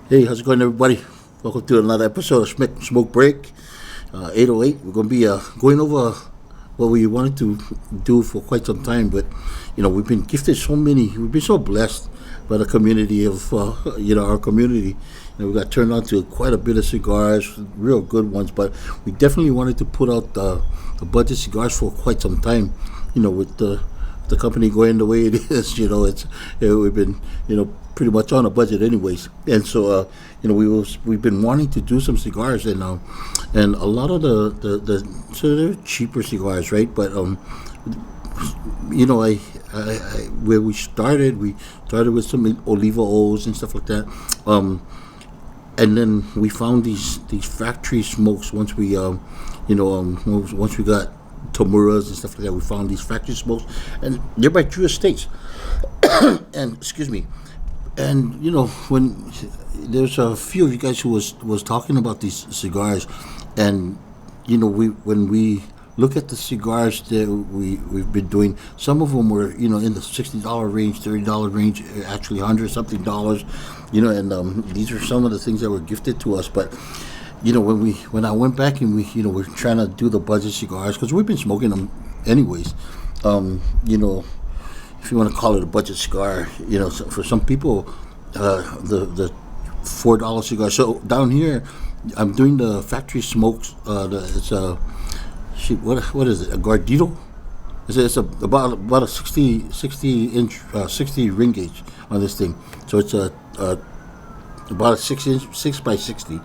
Hey, how's it going, everybody? Welcome to another episode of Smoke Break, 808. We're going to be going over what we wanted to do for quite some time, but we've been gifted so many. We've been so blessed by the community of our community. We got turned on to quite a bit of cigars, real good ones, but we definitely wanted to put out the budget cigars for quite some time. With the company going the way it is, we've been pretty much on a budget anyways, and so we've been wanting to do some cigars, and a lot of so they're cheaper cigars, right? But where we started with some Oliva O's and stuff like that, and then we found these factory smokes once we got Tomuras and stuff like that. We found these factory smokes, and they're by Drew Estates. And excuse me, and when there's a few of you guys who was talking about these cigars, and when we look at the cigars that we've been doing, some of them were in the $60 range, $30 range, actually $100 something dollars, and these are some of the things that were gifted to us. But when I went back and we're trying to do the budget cigars, because we've been smoking them anyways. If you want to call it a budget cigar, so for some people, the $4 cigar. So down here, I'm doing the factory smokes. It's a what is it? A Gardito? About a 60 inch 60 ring gauge on this thing. So it's about a 6 by 60.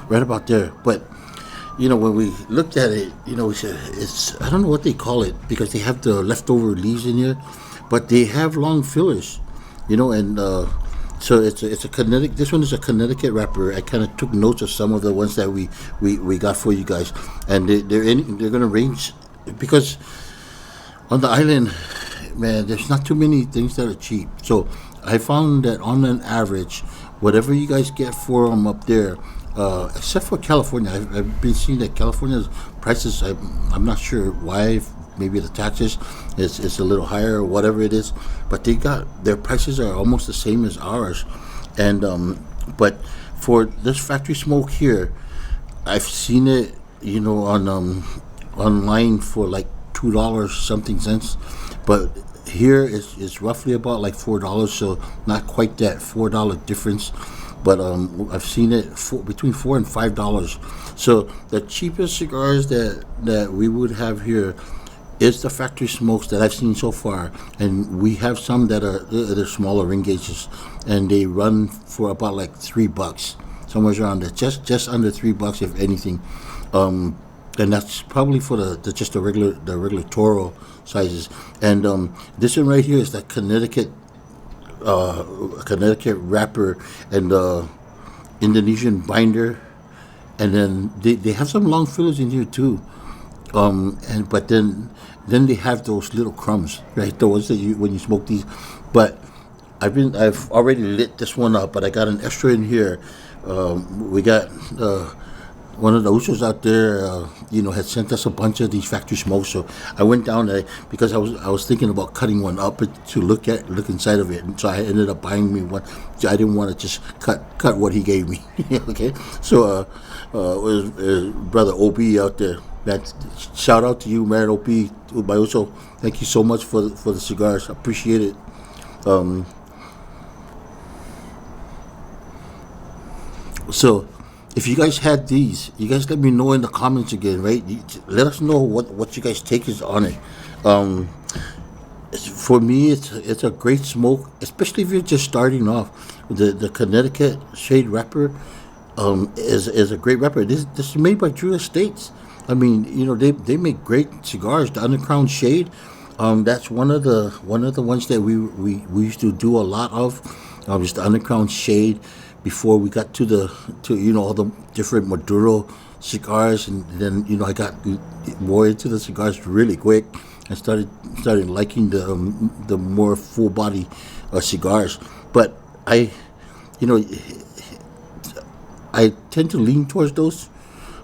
Right about there. But when we looked at it, we said it's, I don't know what they call it, because they have the leftover leaves in here, but they have long fillers, and so it's a Connecticut. This one is a Connecticut wrapper. I kind of took notes of some of the ones that we got for you guys, and they're gonna range, because on the island, man, there's not too many things that are cheap. So I found that on an average, whatever you guys get for them up there, except for California, I've been seeing that California's prices, I'm not sure why. Maybe the taxes is a little higher or whatever it is, but their prices are almost the same as ours. And but for this factory smoke here, I've seen it on online for like $2 something cents, but here it's roughly about like $4, so not quite that $4 difference. But I've seen it between $4 and $5. So the cheapest cigars that we would have here is the factory smokes that I've seen so far, and we have some that are they're smaller ring gauges, and they run for about like $3, somewhere around there, just under $3 if anything, and that's probably for the regular Toro sizes. And this one right here is the Connecticut wrapper and Indonesian binder, and then they have some long fillers in here too, but then they have those little crumbs, right? The ones that when you smoke these. But I've already lit this one up, but I got an extra in here. We got one of the Usos out there, had sent us a bunch of these factory smokes. So I went down there because I was thinking about cutting one up to look inside of it, and so I ended up buying me one. I didn't want to just cut what he gave me. Okay, so it was brother OB out there. Man, shout out to you, man, OP, my Uso. Thank you so much for the cigars. I appreciate it. So, if you guys had these, you guys let me know in the comments again, right? Let us know what you guys take is on it. For me, it's a great smoke, especially if you're just starting off. The Connecticut shade wrapper is a great wrapper. This is made by Drew Estates. I mean, they make great cigars. The Undercrown Shade, that's one of the ones that we used to do a lot of. Just the Undercrown Shade before we got to all the different Maduro cigars, and then I got more into the cigars really quick. I started liking the more full body cigars, but I tend to lean towards those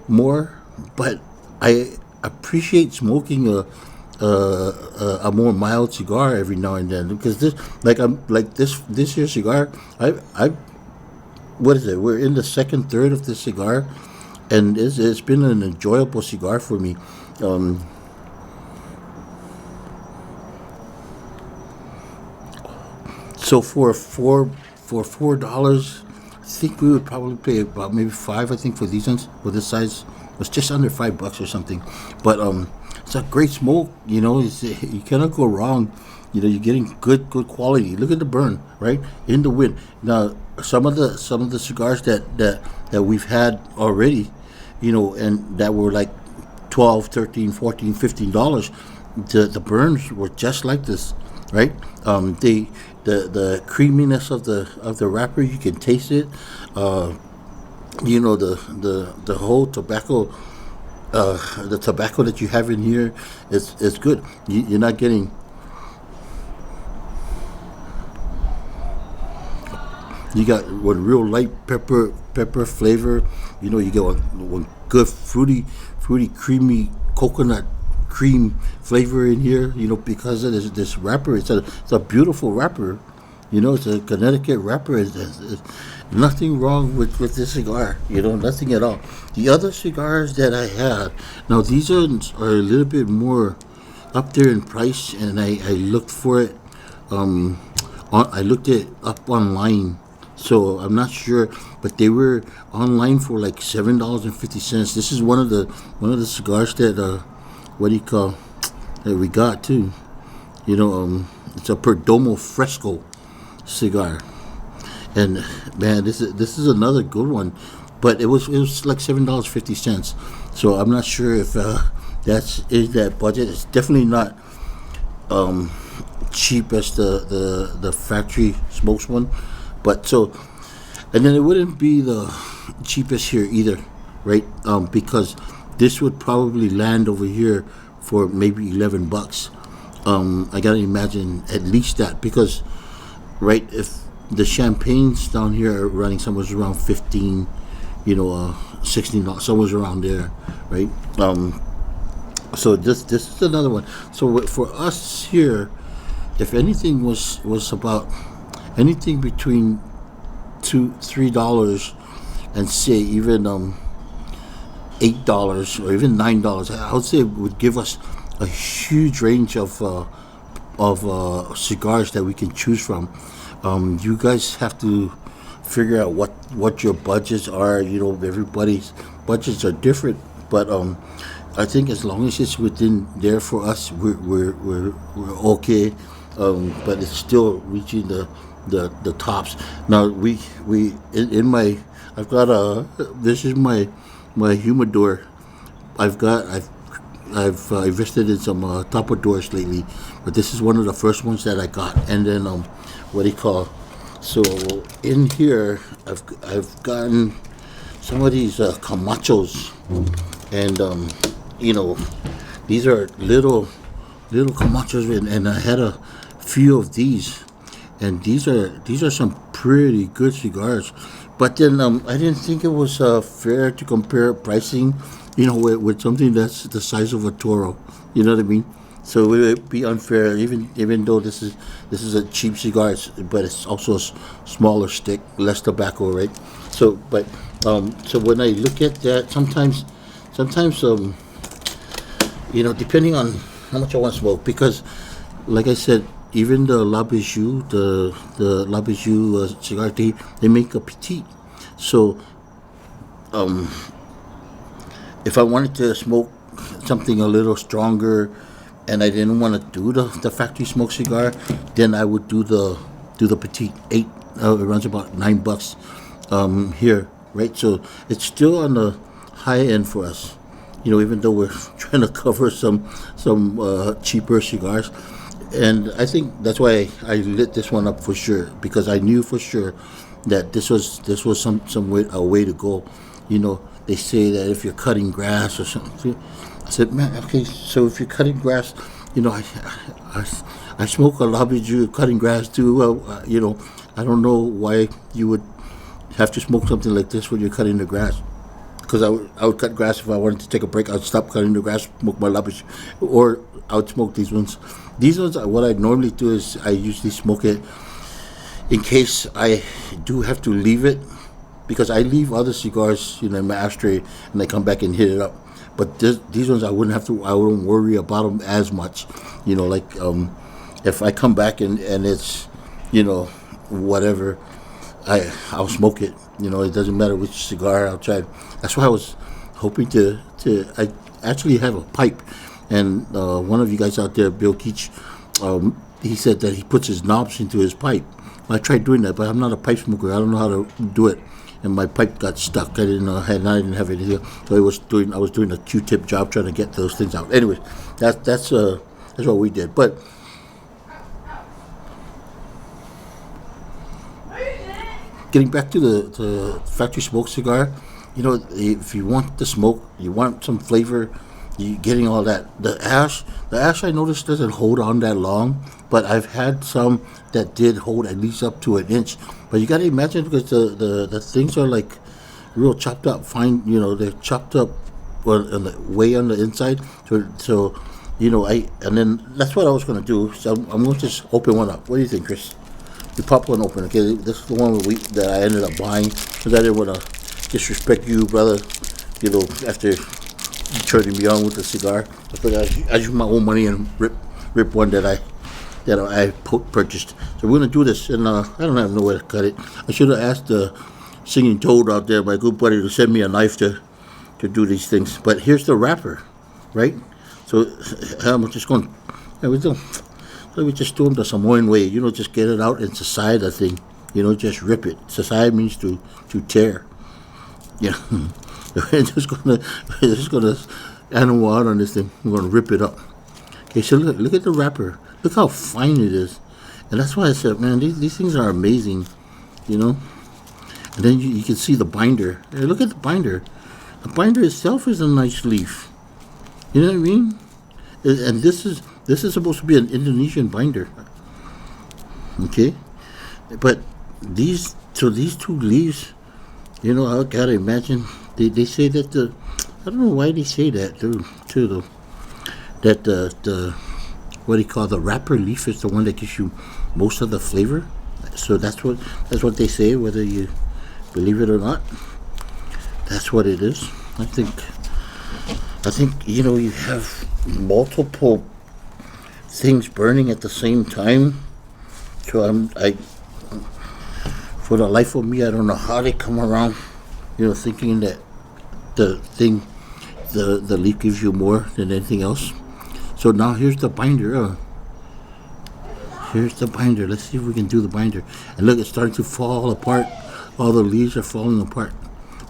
more, but I appreciate smoking a more mild cigar every now and then, because this, like, I'm like this here cigar, I what is it? We're in the second third of this cigar, and it's been an enjoyable cigar for me. Um, so for $4, I think we would probably pay about maybe five. I think for these ones, for this size, it was just under $5 or something. But it's a great smoke. You cannot go wrong. You're getting good quality. Look at the burn, right, in the wind. Now, some of the cigars that we've had already, and that were like 12, 13, 14, $15. The burns were just like this, right? The creaminess of the wrapper, you can taste it. The whole tobacco, the tobacco that you have in here is good. You're not getting. You got one real light pepper flavor. You get one good fruity, creamy coconut cream flavor in here. Because of this wrapper. It's a beautiful wrapper. It's a Connecticut wrapper. It's nothing wrong with this cigar. Nothing at all. The other cigars that I had, now these are a little bit more up there in price, and I looked for it. I looked it up online, so I'm not sure, but they were online for like $7.50. This is one of the cigars that what do you call that we got too. It's a Perdomo Fresco cigar, and man, this is another good one, but it was like $7.50. So I'm not sure if is that budget. It's definitely not cheap as the factory smokes one, but so, and then it wouldn't be the cheapest here either, right? Because this would probably land over here for maybe $11. I gotta imagine at least that, because right, if the champagnes down here are running somewhere around 15, $16, somewhere around there, right? So this is another one. So for us here, if anything was about anything between $2-3, and say even $8 or even $9, I would say it would give us a huge range of cigars that we can choose from. You guys have to figure out what your budgets are. Everybody's budgets are different, but I think as long as it's within there for us, we're okay. But it's still reaching the tops. Now we in my I've got this is my humidor. I've invested in some Tapadors lately, but this is one of the first ones that I got. And then what do you call? So in here I've gotten some of these Camachos, and these are little Camachos, and I had a few of these, and these are some pretty good cigars. But then I didn't think it was fair to compare pricing, with something that's the size of a Toro. You know what I mean? So it would be unfair, even though this is a cheap cigar, but it's also a smaller stick, less tobacco, right? So, but so when I look at that, sometimes depending on how much I want to smoke, because like I said, even the La Bijou, the La Bijou cigar, they make a petite. So if I wanted to smoke something a little stronger, and I didn't want to do the factory smoke cigar, then I would do the petite. It runs about $9 here, right? So it's still on the high end for us, even though we're trying to cover some cheaper cigars. And I think that's why I lit this one up for sure, because I knew for sure that this was some way to go. They say that if you're cutting grass or something, I said, man, okay, so if you're cutting grass, I smoke a La Bijou cutting grass too. Well, I don't know why you would have to smoke something like this when you're cutting the grass. because I would cut grass if I wanted to take a break. I'd stop cutting the grass, smoke my rubbish, or I would smoke these ones. These ones, what I normally do is I usually smoke it in case I do have to leave it, because I leave other cigars, in my ashtray, and I come back and hit it up. But these ones I wouldn't worry about them as much, like if I come back and it's, whatever, I'll smoke it. It doesn't matter which cigar I'll try. That's why I was hoping I actually have a pipe, and one of you guys out there, Bill Keach, he said that he puts his knobs into his pipe. I tried doing that, but I'm not a pipe smoker. I don't know how to do it, and my pipe got stuck. I didn't have anything, so I was doing a Q-tip job trying to get those things out. Anyways, that's what we did. But getting back to the factory smoke cigar, if you want the smoke, you want some flavor, you getting all that. The ash I noticed doesn't hold on that long, but I've had some that did hold at least up to an inch. But you got to imagine, because the things are like real chopped up fine. They're chopped up way on the inside. So and then that's what I was going to do. So I'm going to just open one up. What do you think, Chris? You pop one open. Okay, this is the one that I ended up buying, because I didn't want to disrespect you, brother. After turning me on with the cigar, I figured I use my own money and rip one that I purchased. So we're gonna do this, and I don't even know where to cut it. I should have asked the singing toad out there, my good buddy, to send me a knife to do these things. But here's the wrapper, right? So I'm just going. We just do them the Samoan way, just get it out and sasai the thing, just rip it. Sasai means to tear. We're just gonna animal out on this thing. We're gonna rip it up. Okay, so look at the wrapper. Look how fine it is, and that's why I said, man, these things are amazing, And then you can see the binder. Hey, look at the binder. The binder itself is a nice leaf. You know what I mean? And this is supposed to be an Indonesian binder. Okay, but these two leaves, I gotta imagine they say that I don't know why they say that too, that the what do you call, the wrapper leaf is the one that gives you most of the flavor. So that's what they say, whether you believe it or not. That's what it is. I think you have multiple things burning at the same time. So for the life of me, I don't know how they come around, thinking that the leaf gives you more than anything else. So now here's the binder. Here's the binder. Let's see if we can do the binder. And look, it's starting to fall apart. All the leaves are falling apart.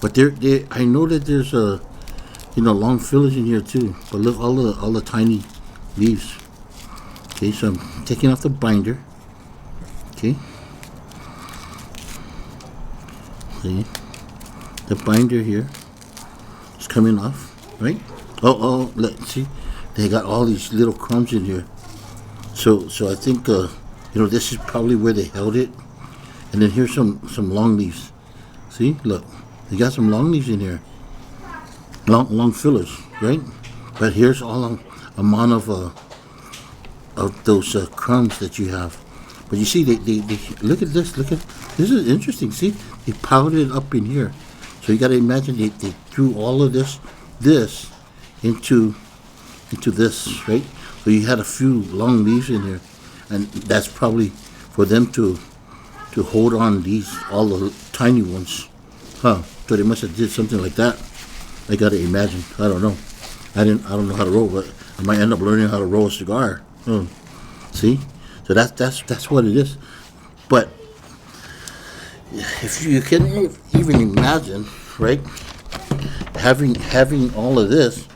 But I know that there's long fillers in here too. But look, all the tiny leaves. Okay, so I'm taking off the binder. Okay. See, the binder here is coming off, right? Oh, let's see. They got all these little crumbs in here. So I think this is probably where they held it. And then here's some long leaves. See, look, they got some long leaves in here. Long fillers, right? But here's all amount of those crumbs that you have. But you see, they look at this. This is interesting. See, they piled it up in here. So you got to imagine they threw all of this into this, right? So you had a few long leaves in here, and that's probably for them to hold on all the tiny ones, huh? So they must have did something like that. I got to imagine. I don't know. I don't know how to roll, but I might end up learning how to roll a cigar. See, so that's what it is. But if you can even imagine, right? Having all of this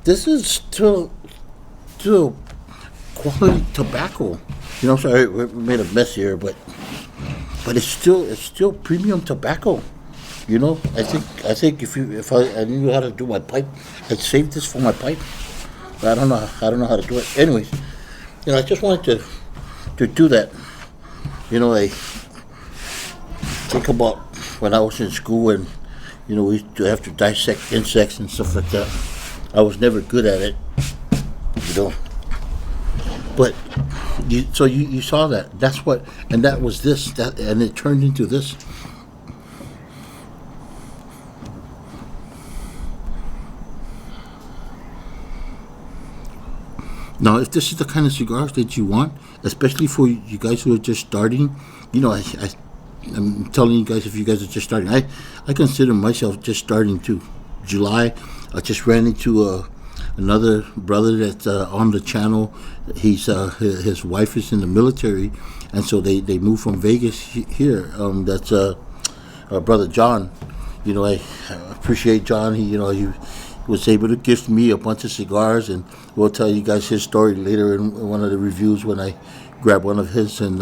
is still quality tobacco. Sorry, we made a mess here, but it's still premium tobacco. I think if I knew how to do my pipe, I'd save this for my pipe. But I don't know how to do it. Anyways, I just wanted to do that. I think about when I was in school, and we have to dissect insects and stuff like that. I was never good at it, you know. But you saw that. That's what, and that was this, that, and it turned into this. Now, if this is the kind of cigars that you want, especially for you guys who are just starting, I'm telling you guys, if you guys are just starting, I consider myself just starting too. July, I just ran into another brother that's on the channel. His wife is in the military, and so they moved from Vegas here. That's brother John. I appreciate John. He was able to gift me a bunch of cigars, and we'll tell you guys his story later in one of the reviews when I grab one of his and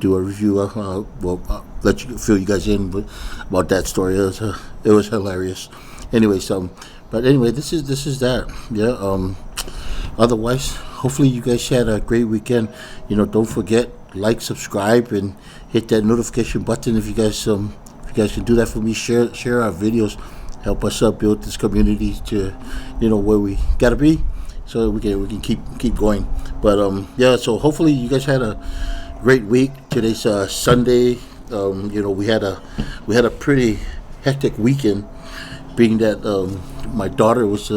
do a review. Let you fill you guys in about that story. It was hilarious. But anyway, this is that. Yeah. Otherwise, hopefully you guys had a great weekend. Don't forget, like, subscribe, and hit that notification button if you guys can do that for me. Share our videos. Help us build this community to, where we gotta be, so we can keep going. But yeah. So hopefully you guys had a great week. Today's Sunday. We had a pretty hectic weekend, being that my daughter was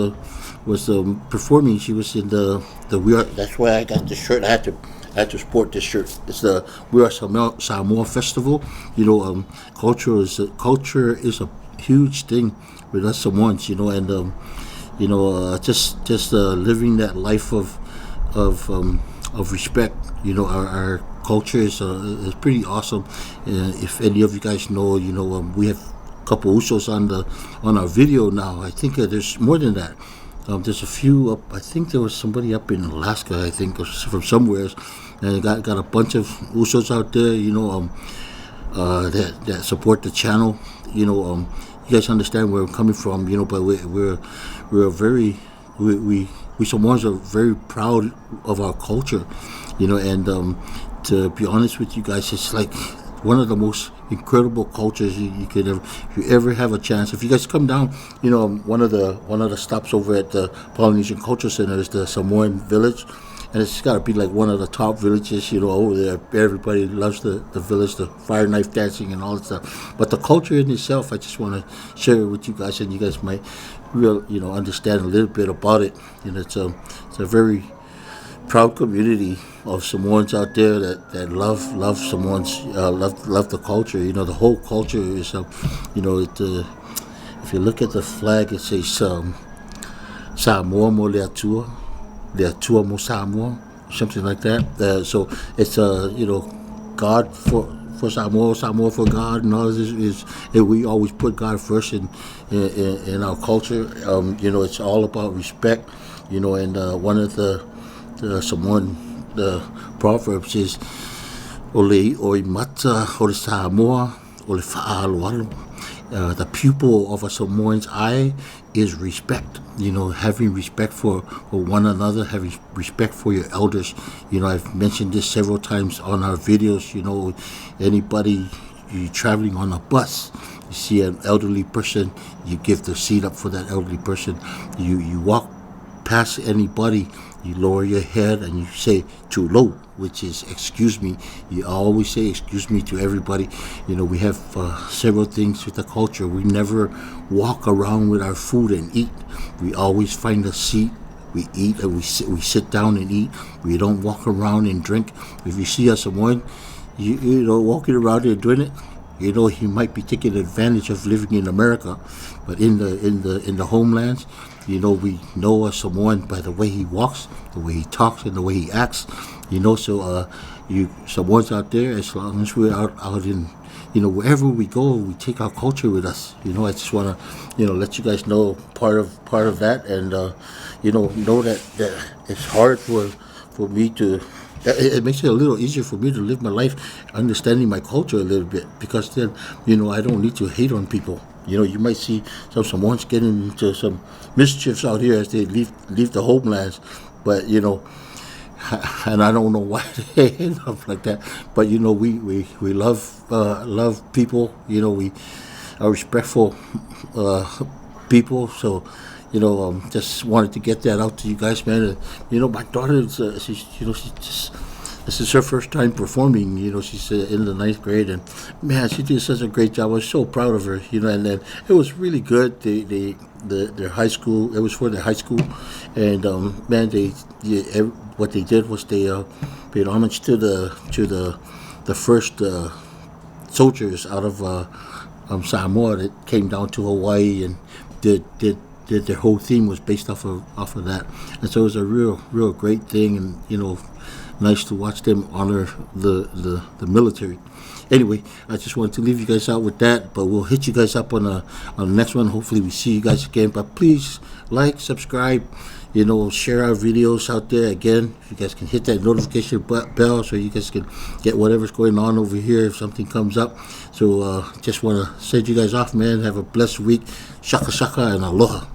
performing. She was in the We Are. That's why I got this shirt. I had to sport this shirt. It's the We Are Samoa Festival. Culture is a huge thing with us Samoans, and just living that life of respect. Our culture is pretty awesome. If any of you guys know, we have a couple usos on our video now. I think there's more than that. There's a few up. I think there was somebody up in Alaska, I think, or from somewhere, and got a bunch of usos out there. That support the channel. You guys understand where I'm coming from. But we're very we Samoans are very proud of our culture. And to be honest with you guys, it's like one of the most incredible cultures you could ever, if you ever have a chance. If you guys come down, one of the stops over at the Polynesian Culture Center is the Samoan Village, and it's got to be like one of the top villages, over there. Everybody loves the village, the fire knife dancing and all that stuff. But the culture in itself, I just want to share it with you guys, and you guys might understand a little bit about it. It's a very proud community of Samoans out there that love Samoans, love the culture. The whole culture is, if you look at the flag, it says Samoa mo Leatua mo Samoa, something like that. So it's God for Samoa, Samoa for God, and all this is we always put God first in our culture. It's all about respect. And one of the Samoan proverbs is Ole mata ole Samoa ole fa'aloalo. The pupil of a Samoan's eye is respect. Having respect for one another, having respect for your elders. I've mentioned this several times on our videos. Anybody, you traveling on a bus, you see an elderly person, you give the seat up for that elderly person. You walk past anybody, you lower your head and you say too low, which is excuse me. You always say excuse me to everybody. We have several things with the culture. We never walk around with our food and eat. We always find a seat, we eat, and we sit down and eat. We don't walk around and drink. If you see a Samoan, walking around and doing it, he might be taking advantage of living in America, but in the homelands, we know a Samoan by the way he walks, the way he talks, and the way he acts. So you Samoans out there, as long as we're out in, wherever we go, we take our culture with us. I just want to, let you guys know part of that, and know that it's hard for me to. It makes it a little easier for me to live my life understanding my culture a little bit, because then, I don't need to hate on people. You might see some Samoans getting into some mischiefs out here as they leave the homelands, but, and I don't know why they end up like that. But, we love people. respectful people. So, just wanted to get that out to you guys, man. And, my daughter, she's just. This is her first time performing. She's in the ninth grade, and man, she did such a great job. I was so proud of her. And then it was really good. Their high school. It was for their high school, and man, what they did was they paid homage to the first soldiers out of Samoa that came down to Hawaii, and did their whole theme was based off of that. And so it was a real great thing, and nice to watch them honor the military. Anyway, I just wanted to leave you guys out with that, but we'll hit you guys up on the next one. Hopefully we see you guys again, but please like, subscribe, share our videos out there. Again, if you guys can hit that notification bell so you guys can get whatever's going on over here if something comes up. So just want to send you guys off, man. Have a blessed week. Shaka shaka and aloha.